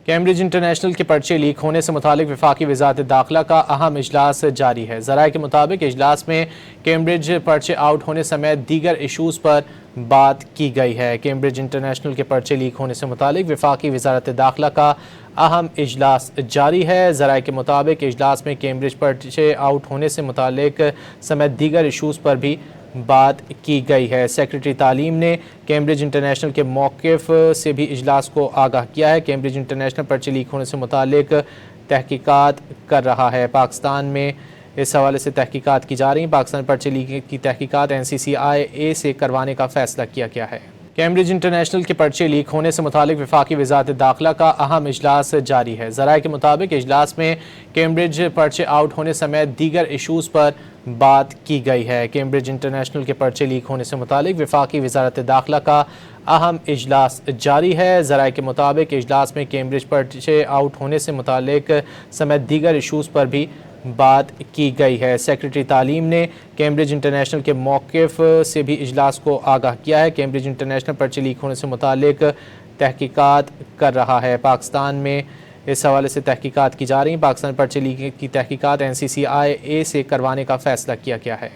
Cambridge international کے پرچے leak ہونے سے متعلق وفاقی وزارت داخلہ کا اہم اجلاس جاری ہے۔ ذرائع کے مطابق اجلاس میں کیمبرج پرچے آؤٹ ہونے سمیت دیگر ایشوز پر بات کی گئی ہے۔ کیمبرج انٹرنیشنل کے پرچے لیک ہونے سے متعلق وفاقی وزارت داخلہ کا اہم اجلاس جاری ہے۔ ذرائع کے مطابق اجلاس میں کیمبرج پرچے آؤٹ ہونے سے متعلق سمیت دیگر ایشوز پر بھی بات کی گئی ہے۔ سیکرٹری تعلیم نے کیمبرج انٹرنیشنل کے موقف سے بھی اجلاس کو آگاہ کیا ہے۔ کیمبرج انٹرنیشنل پرچے لیک ہونے سے متعلق تحقیقات کر رہا ہے۔ پاکستان میں اس حوالے سے تحقیقات کی جا رہی ہیں۔ پاکستان پرچے لیک کی تحقیقات NCCIA سے کروانے کا فیصلہ کیا گیا ہے۔ کیمبرج انٹرنیشنل کے پرچے لیک ہونے سے متعلق وفاقی وزارت داخلہ کا اہم اجلاس جاری ہے۔ ذرائع کے مطابق اجلاس میں کیمبرج پرچے آؤٹ ہونے سمیت دیگر ایشوز پر بات کی گئی ہے۔ کیمبرج انٹرنیشنل کے پرچے لیک ہونے سے متعلق وفاقی وزارت داخلہ کا اہم اجلاس جاری ہے۔ ذرائع کے مطابق اجلاس میں کیمبرج پرچے آؤٹ ہونے سے متعلق سمیت دیگر ایشوز پر بھی بات کی گئی ہے۔ سیکرٹری تعلیم نے کیمبرج انٹرنیشنل کے موقف سے بھی اجلاس کو آگاہ کیا ہے۔ کیمبرج انٹرنیشنل پرچے لیک ہونے سے متعلق تحقیقات کر رہا ہے۔ پاکستان میں اس حوالے سے تحقیقات کی جا رہی ہیں۔ پاکستان پرچے لیک کی تحقیقات NCCIA سے کروانے کا فیصلہ کیا گیا ہے۔